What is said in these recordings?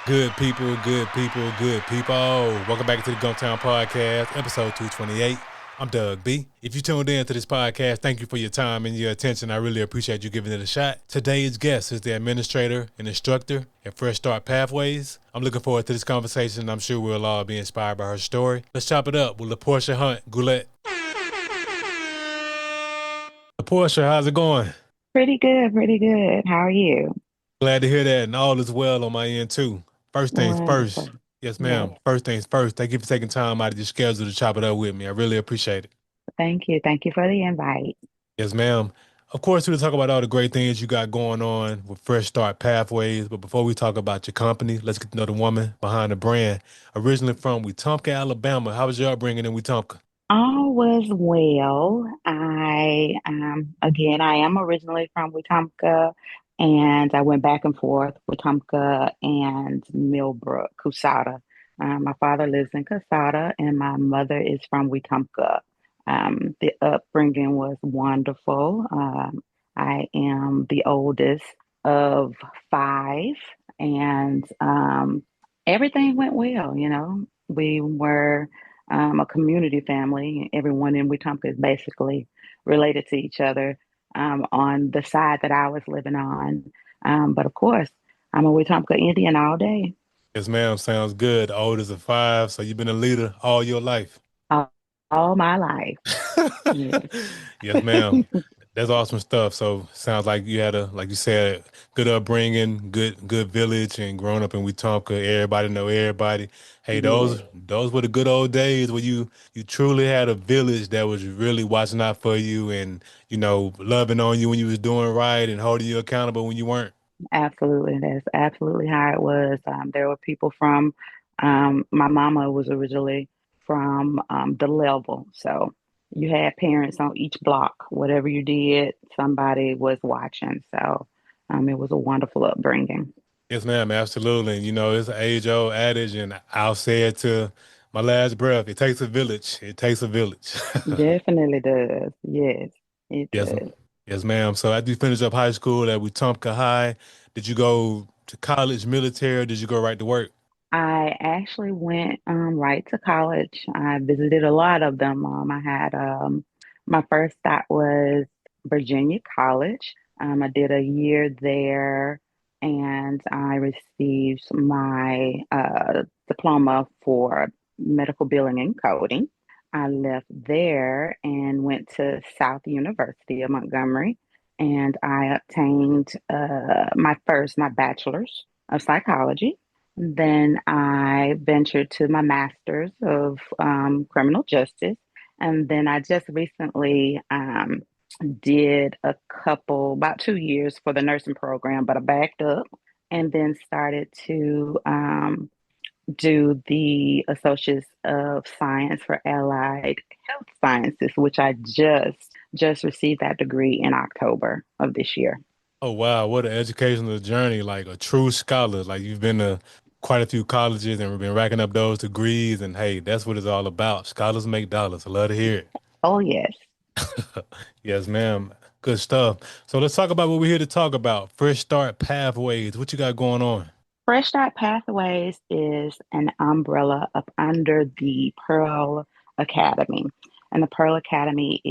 Good people, good people, good people. Welcome back to the Gumptown Podcast, episode 228. I'm Doug B. If you tuned in to this podcast, thank you for your time and your attention. I really appreciate you giving it a shot. Today's guest is the administrator and instructor at Fresh Start Pathways. I'm looking forward to this conversation. I'm sure we'll all be inspired by her story. Let's chop it up with LaPorsche Hunt Gullatte. LaPorsche, how's it going? Pretty good, pretty good. How are you? Glad to hear that, and all is well on my end too. First things first. Wonderful. Yes, Yes. ma'am. First things first. Thank you for taking time out of your schedule to chop it up with me. I really appreciate it. Thank you. Thank you for the invite. Yes, ma'am. Of course, we'll talk about all the great things you got going on with Fresh Start Pathways. But before we talk about your company, let's get to know the woman behind the brand. Originally from Wetumpka, Alabama. How was your upbringing in Wetumpka? All was well. I am originally from Wetumpka, and I went back and forth Wetumpka and Millbrook, Cusata. My father lives in Cusata, and my mother is from Wetumpka. The upbringing was wonderful. I am the oldest of five, and everything went well. We were a community family. Everyone in Wetumpka is basically related to each other on the side that I was living on. But of course, I'm a Wetumpka Indian all day, Yes, ma'am. Sounds good. Oldest of five, so you've been a leader all your life. all, all my life. Yes. Yes, ma'am. That's awesome stuff. So sounds like you had like you said, good upbringing, good village, and growing up in Wetumpka, everybody know everybody. Hey, those Yes, those were the good old days where you truly had a village that was really watching out for you and loving on you when you was doing right and holding you accountable when you weren't. absolutely. That's absolutely how it was. There were people from, my mama was originally from the level. So you had parents on each block. Whatever you did, somebody was watching. So it was a wonderful upbringing. Yes, ma'am, absolutely. And it's an age-old adage, and I'll say it to my last breath. It takes a village. It takes a village. Definitely does. Yes, it Yes, does. yes, ma'am. So after you finished up high school at Wetumpka High, did you go to college, military, or did you go right to work? I actually went right to college. I visited a lot of them. I had my first stop was Virginia College. I did a year there, and I received my diploma for medical billing and coding. I left there and went to South University of Montgomery, and I obtained my bachelor's of psychology. Then I ventured to my master's of criminal justice. And then I just recently did about 2 years for the nursing program, but I backed up and then started to do the Associates of Science for Allied Health Sciences, which I just received that degree in October of this year. Oh, wow, what an educational journey, like a true scholar. Like you've been to quite a few colleges and we've been racking up those degrees, and hey, that's what it's all about. Scholars make dollars. I love to hear it. Oh, yes. Yes, ma'am. Good stuff. So let's talk about what we're here to talk about. Fresh Start Pathways. What you got going on? Fresh Start Pathways is an umbrella up under the Pearl Academy. And the Pearl Academy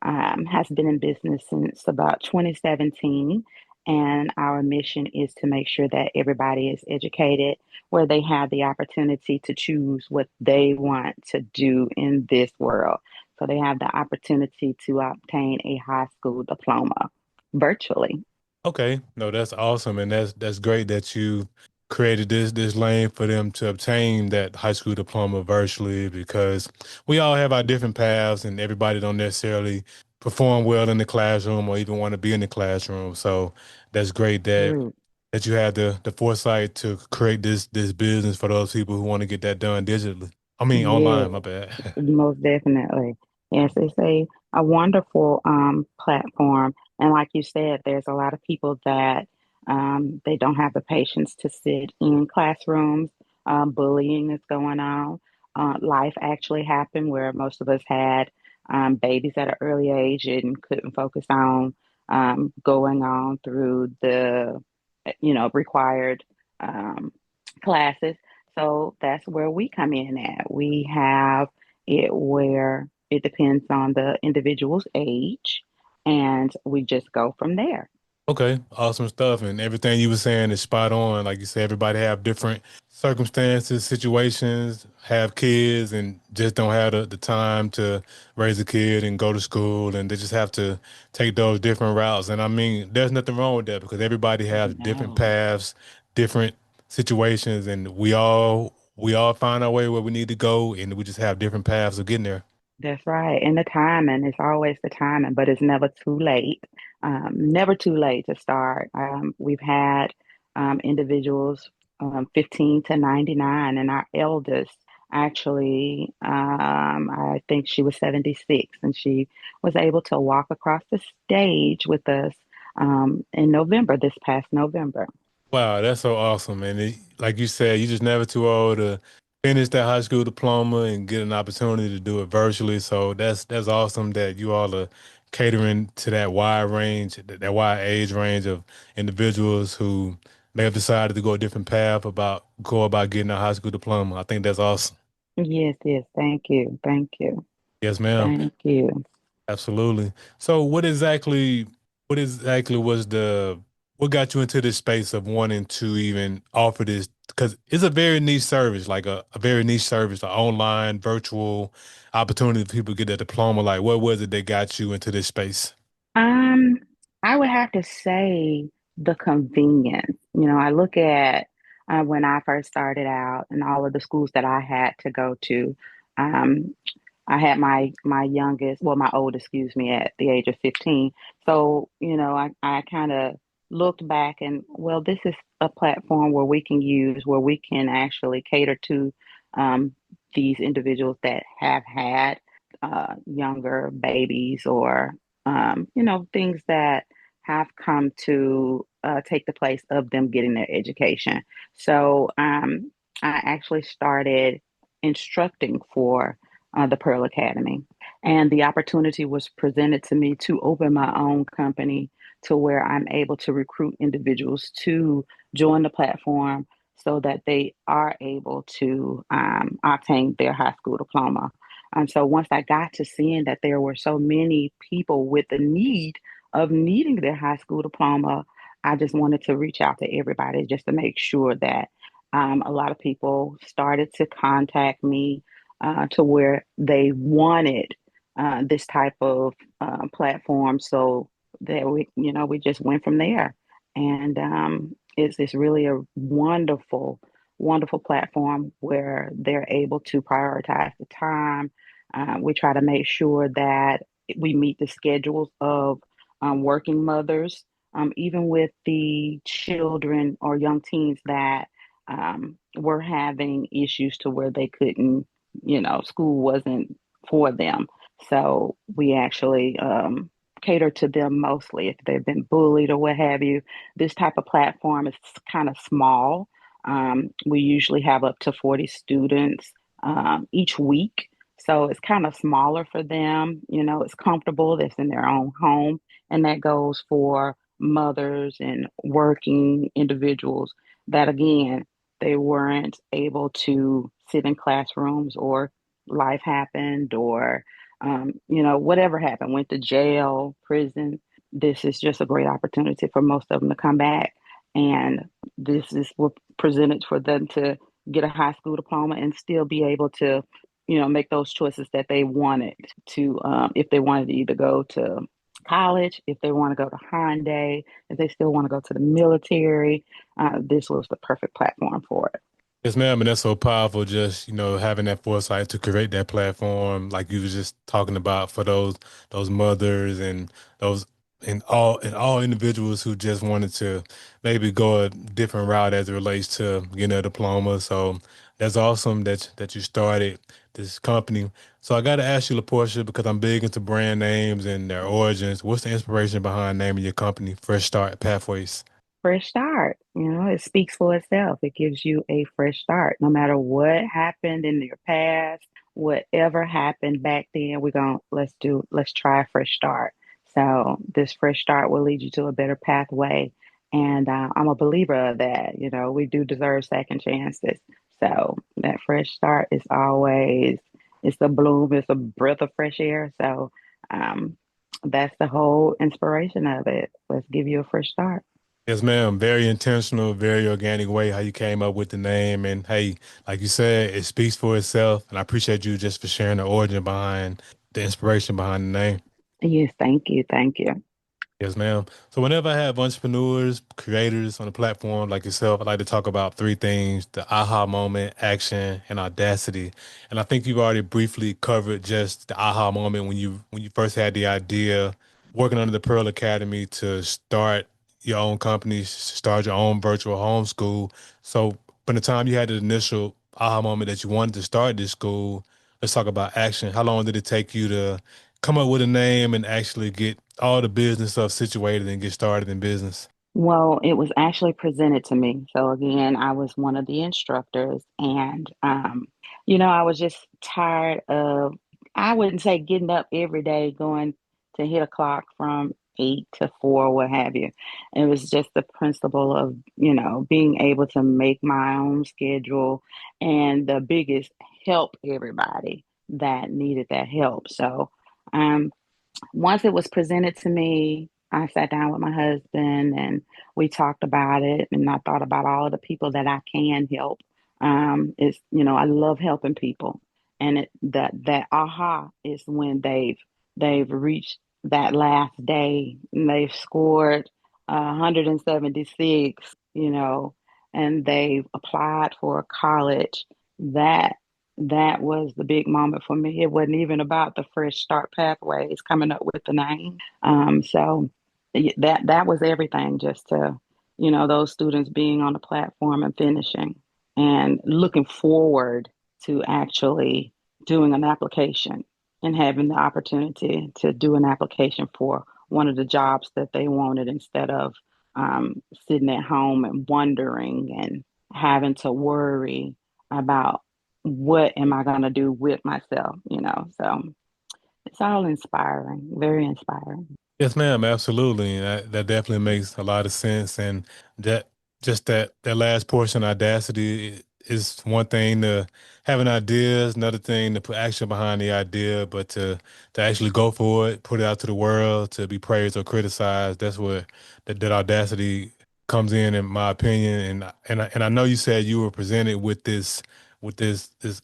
has been in business since about 2017. And our mission is to make sure that everybody is educated where they have the opportunity to choose what they want to do in this world. So they have the opportunity to obtain a high school diploma virtually. Okay, no, that's awesome, and that's great that you created this lane for them to obtain that high school diploma virtually because we all have our different paths, and everybody don't necessarily perform well in the classroom or even want to be in the classroom. So that's great True. that you had the foresight to create this business for those people who want to get that done digitally. I mean, online. Yes. My bad. Most definitely. Yes, it's a wonderful platform. And like you said, there's a lot of people that they don't have the patience to sit in classrooms. Bullying is going on. Life actually happened where most of us had babies at an early age and couldn't focus on going on through the required classes. So that's where we come in at. We have it where it depends on the individual's age, and we just go from there. Okay, awesome stuff. And everything you were saying is spot on. Like you said, everybody have different circumstances, situations, have kids, and just don't have the time to raise a kid and go to school, and they just have to take those different routes. And I mean, there's nothing wrong with that because everybody has different No. paths, different situations, and we all find our way where we need to go, and we just have different paths of getting there. That's right. And the timing is always the timing, but it's never too late. Never too late to start. We've had individuals 15 to 99, and our eldest actually, I think she was 76, and she was able to walk across the stage with us in November, this past November. Wow, that's so awesome. And like you said, you're just never too old to finish that high school diploma and get an opportunity to do it virtually. So that's awesome that you all are catering to that wide range, that wide age range of individuals who may have decided to go a different path go about getting a high school diploma. I think that's awesome. Yes, yes. Thank you. Thank you. Yes, ma'am. Thank you. Absolutely. So what exactly was what got you into this space of wanting to even offer this? Because it's a very niche service, like a very niche service, an online virtual opportunity for people to get their diploma. Like what was it that got you into this space? Um, I would have to say the convenience. I look at when I first started out and all of the schools that I had to go to. Um, I had my youngest, well, my oldest, excuse me, at the age of 15. So, I kind of looked back and, well, this is a platform where we can use, where we can actually cater to um, these individuals that have had younger babies or, things that have come to take the place of them getting their education. So, I actually started instructing for the Pearl Academy. And the opportunity was presented to me to open my own company to where I'm able to recruit individuals to join the platform so that they are able to obtain their high school diploma. So once I got to seeing that there were so many people with the need of needing their high school diploma, I just wanted to reach out to everybody just to make sure that a lot of people started to contact me to where they wanted this type of platform. So that we just went from there, and it's really a wonderful, wonderful platform where they're able to prioritize the time. We try to make sure that we meet the schedules of working mothers, even with the children or young teens that were having issues to where they couldn't, school wasn't for them. So we actually cater to them mostly if they've been bullied or what have you. This type of platform is kind of small. We usually have up to 40 students each week. So it's kind of smaller for them. It's comfortable, it's in their own home. And that goes for mothers and working individuals that, again, they weren't able to sit in classrooms or life happened or whatever happened, went to jail, prison. This is just a great opportunity for most of them to come back. And this is what presented for them to get a high school diploma and still be able to, make those choices that they wanted to, if they wanted to either go to college, if they want to go to Hyundai, if they still want to go to the military, this was the perfect platform for it. Yes, ma'am, and that's so powerful. Just having that foresight to create that platform, like you was just talking about, for those mothers and those and all individuals who just wanted to maybe go a different route as it relates to getting a diploma. So that's awesome that you started this company. So I got to ask you, LaPortia, because I'm big into brand names and their origins. What's the inspiration behind naming your company Fresh Start Pathways? Fresh start. It speaks for itself. It gives you a fresh start. No matter what happened in your past, whatever happened back then, let's try a fresh start. So this fresh start will lead you to a better pathway. And I'm a believer of that. You know, we do deserve second chances. So that fresh start is always, it's a bloom, it's a breath of fresh air. So um, that's the whole inspiration of it. Let's give you a fresh start. Yes, ma'am. Very intentional, very organic way how you came up with the name. And hey, like you said, it speaks for itself. And I appreciate you just for sharing the origin behind the inspiration behind the name. Yes, thank you. Thank you. Yes, ma'am. So whenever I have entrepreneurs, creators on the platform like yourself, I like to talk about three things: the aha moment, action, and audacity. And I think you've already briefly covered just the aha moment when you first had the idea working under the Pearl Academy to start your own company, start your own virtual homeschool. So from the time you had the initial aha moment that you wanted to start this school, let's talk about action. How long did it take you to come up with a name and actually get all the business stuff situated and get started in business? Well, it was actually presented to me. So again, I was one of the instructors, and I was just tired of, I wouldn't say getting up every day going to hit a clock from 8 to 4, what have you. It was just the principle of, being able to make my own schedule, and the biggest, help everybody that needed that help. So um once it was presented to me, I sat down with my husband and we talked about it. And I thought about all of the people that I can help. I love helping people, and that aha is when they've reached that last day and they've scored 176, and they've applied for a college. That that was the big moment for me. It wasn't even about the fresh start pathways coming up with the name. That was everything. Just to, those students being on the platform and finishing, and looking forward to actually doing an application and having the opportunity to do an application for one of the jobs that they wanted, instead of sitting at home and wondering and having to worry about what am I going to do with myself. So it's all inspiring, very inspiring. Yes, ma'am. Absolutely. That definitely makes a lot of sense. And that just that last portion, audacity, is one thing to have an idea, is another thing to put action behind the idea, but to actually go for it, put it out to the world, to be praised or criticized, that's where that audacity comes in my opinion. And I know you said you were presented with this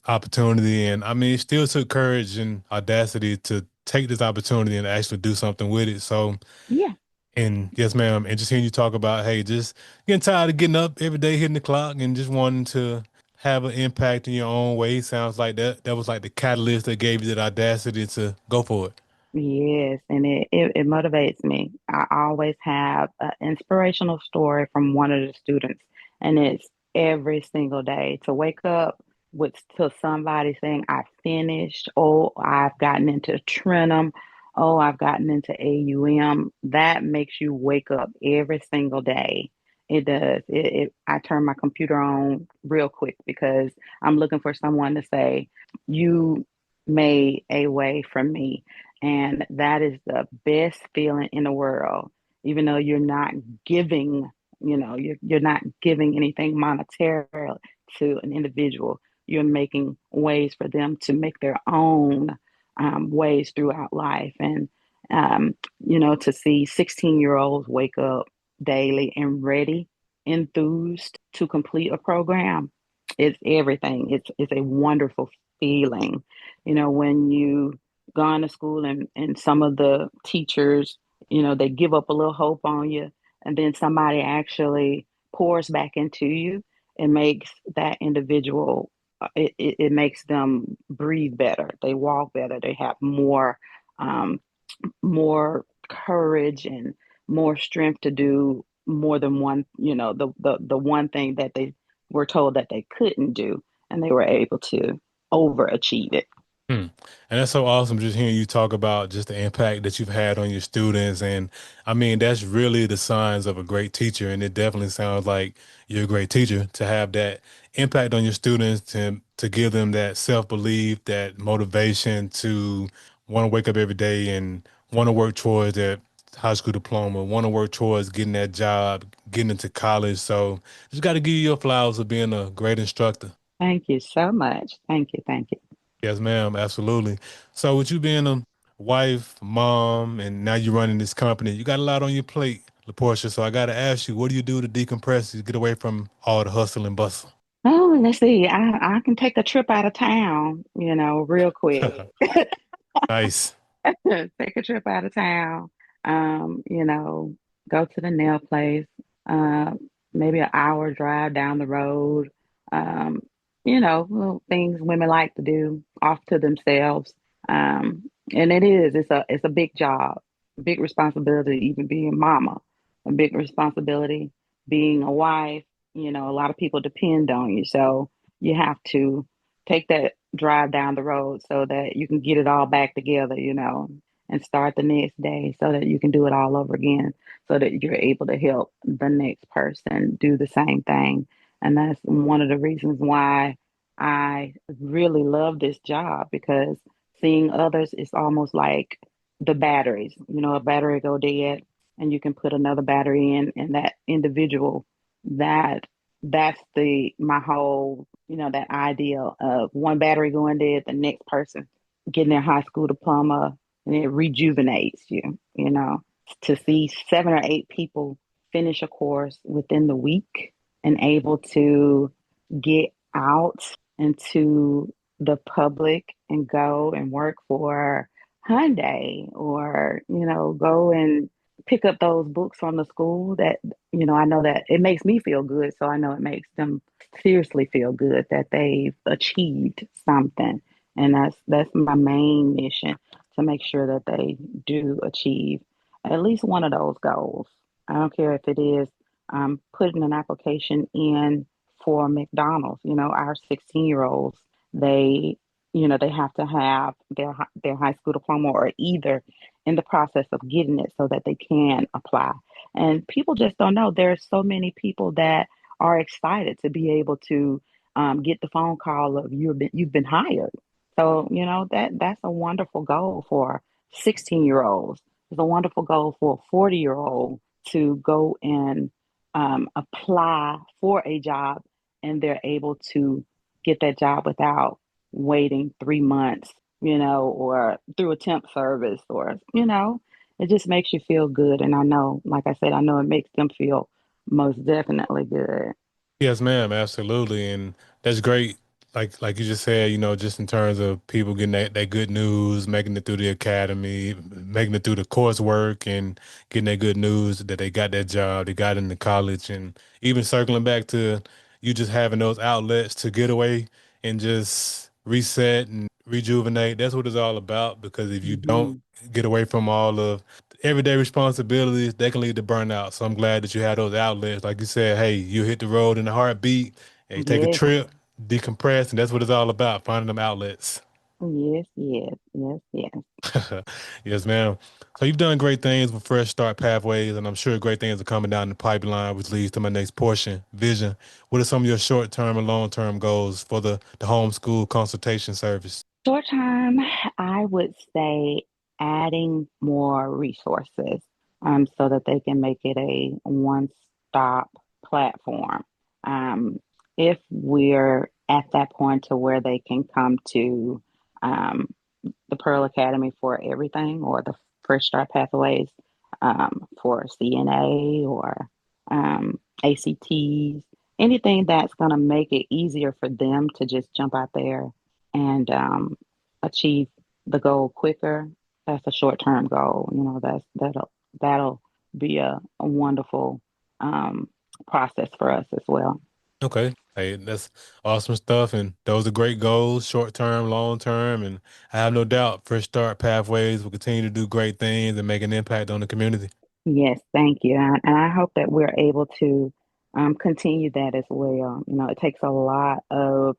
opportunity, and I mean, it still took courage and audacity to take this opportunity and actually do something with it. So, Yeah. and yes, ma'am, and just hearing you talk about, hey, just getting tired of getting up every day, hitting the clock, and just wanting to have an impact in your own way, sounds like that was like the catalyst that gave you that audacity to go for it. Yes, and it motivates me. I always have an inspirational story from one of the students, and it's every single day to wake up with to somebody saying, I finished, oh, I've gotten into Trinum, oh, I've gotten into AUM. That makes you wake up every single day. It does. I turn my computer on real quick because I'm looking for someone to say, you made a way from me, and that is the best feeling in the world. Even though you're not giving, you're not giving anything monetarily to an individual, you're making ways for them to make their own ways throughout life. And, to see 16-year-olds wake up daily and ready, enthused to complete a program, it's everything. It's a wonderful feeling. When you gone to school, and some of the teachers, they give up a little hope on you, and then somebody actually pours back into you and makes that individual, it makes them breathe better, they walk better, they have um, more courage and more strength to do more than one, the one thing that they were told that they couldn't do, and they were able to overachieve it. Hmm. And that's so awesome just hearing you talk about just the impact that you've had on your students. And I mean, that's really the signs of a great teacher. And it definitely sounds like you're a great teacher to have that impact on your students, to give them that self-belief, that motivation to want to wake up every day and want to work towards high school diploma, want to work towards getting that job, getting into college. So just got to give you your flowers for being a great instructor. Thank you so much. Thank you. Thank you. Yes, ma'am. Absolutely. So with you being a wife, mom, and now you're running this company, you got a lot on your plate, LaPortia. So I got to ask you, what do you do to decompress, to get away from all the hustle and bustle? Oh, let's see. I can take a trip out of town, real quick. Nice. Take a trip out of town. Go to the nail place. Uh, Maybe an hour drive down the road. Um, little things women like to do off to themselves. And it's a big job, big responsibility, even being mama, a big responsibility, being a wife. A lot of people depend on you. So you have to take that drive down the road so that you can get it all back together, and start the next day so that you can do it all over again, so that you're able to help the next person do the same thing. And that's one of the reasons why I really love this job, because seeing others is almost like the batteries. A battery go dead and you can put another battery in, and that individual, that that's the my whole, that ideal of one battery going dead, the next person getting their high school diploma, and it rejuvenates you, to see 7 or 8 people finish a course within the week and able to get out into the public and go and work for Hyundai, or, go and pick up those books from the school that, I know that it makes me feel good. So I know it makes them seriously feel good that they've achieved something. And that's my main mission, to make sure that they do achieve at least one of those goals. I don't care if it is putting an application in for McDonald's. Our 16-year-olds, they, they have to have their high school diploma, or either in the process of getting it so that they can apply. And people just don't know. There are so many people that are excited to be able to get the phone call of you've been hired. So, that's a wonderful goal for 16-year-olds. It's a wonderful goal for a 40-year-old to go and apply for a job, and they're able to get that job without waiting 3 months, or through a temp service, or, it just makes you feel good. And I know, like I said, I know it makes them feel most definitely good. Yes, ma'am, absolutely. And that's great. Like you just said, just in terms of people getting that good news, making it through the academy, making it through the coursework and getting that good news that they got that job, they got into college, and even circling back to you just having those outlets to get away and just reset and rejuvenate. That's what it's all about, because if you don't Hmm. get away from all of everyday responsibilities, they can lead to burnout. So I'm glad that you had those outlets. Like you said, hey, you hit the road in a heartbeat, and you take a Yes, trip, decompress, and that's what it's all about, finding them outlets. yes, yes, yes, yes. Yes, ma'am. So you've done great things with Fresh Start Pathways, and I'm sure great things are coming down the pipeline, which leads to my next portion, vision. What are some of your short-term and long-term goals for the homeschool consultation service? Short term, I would say adding more resources, so that they can make it a one-stop platform. Um, if we're at that point to where they can come to um, the Pearl Academy for everything, or the Fresh Start Pathways for CNA, or ACTs, anything that's going to make it easier for them to just jump out there and achieve the goal quicker. That's a short term goal. That'll be a wonderful process for us as well. Okay. Hey, that's awesome stuff. And those are great goals, short term, long term. And I have no doubt Fresh Start Pathways will continue to do great things and make an impact on the community. Yes, thank you. And I hope that we're able to continue that as well. It takes a lot of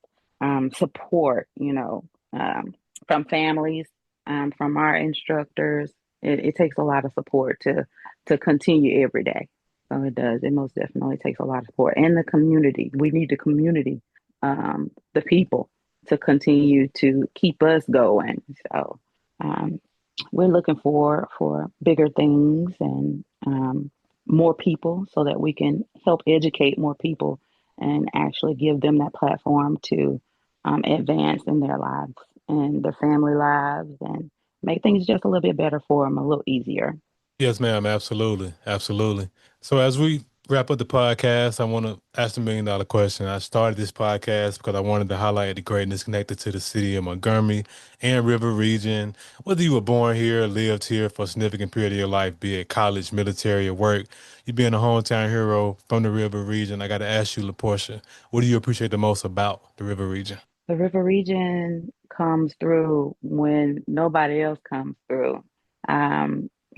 support, from families, from our instructors. It takes a lot of support to continue every day. So it does. It most definitely takes a lot of support. And the community. We need the community, the people, to continue to keep us going. So, um, we're looking for bigger things and more people so that we can help educate more people and actually give them that platform to advance in their lives and their family lives and make things just a little bit better for them, a little easier. Yes, ma'am. Absolutely. Absolutely. So as we wrap up the podcast, I want to ask the $1 million question. I started this podcast because I wanted to highlight the greatness connected to the city of Montgomery and River Region. Whether you were born here or lived here for a significant period of your life, be it college, military, or work, you being a hometown hero from the River Region, I got to ask you, LaPortia, what do you appreciate the most about the River Region? The river region comes through when nobody else comes through.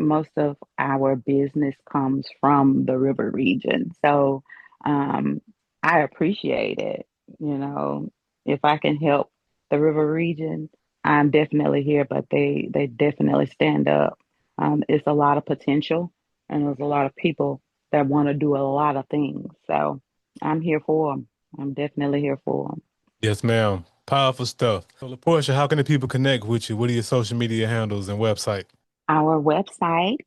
Most of our business comes from the river region. So um, I appreciate it. You know, if I can help the river region, I'm definitely here, but they definitely stand up. It's a lot of potential, and there's a lot of people that want to do a lot of things. So I'm here for them. I'm definitely here for them. Yes, ma'am. Powerful stuff. So, LaPortia, how can the people connect with you? What are your social media handles and website? Our website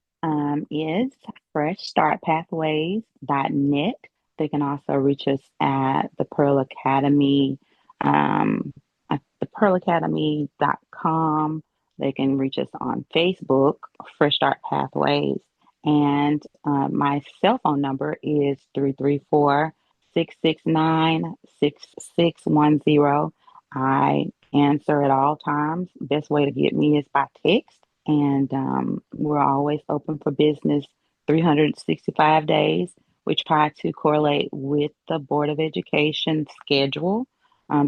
is freshstartpathways.net. They can also reach us at the Pearl Academy, at thepearlacademy.com. They can reach us on Facebook, Fresh Start Pathways. And my cell phone number is 334-669-6610. I answer at all times. Best way to get me is by text. And we're always open for business 365 days. We try to correlate with the Board of Education schedule.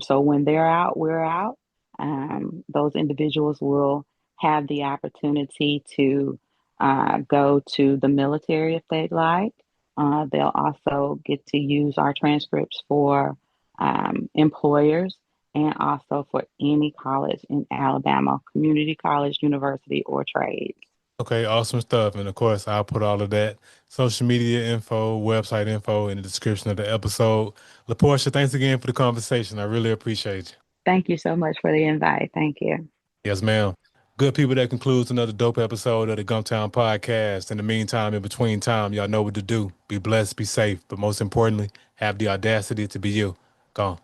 So when they're out, we're out. Those individuals will have the opportunity to go to the military if they'd like. They'll also get to use our transcripts for employers and also for any college in Alabama, community college, university, or trades. Okay, awesome stuff. And of course, I'll put all of that social media info, website info in the description of the episode. LaPortia, thanks again for the conversation. I really appreciate you. Thank you so much for the invite. Thank you. Yes, ma'am. Good people, that concludes another dope episode of the Gumptown Podcast. In the meantime, in between time, y'all know what to do. Be blessed, be safe, but most importantly, have the audacity to be you. Gone.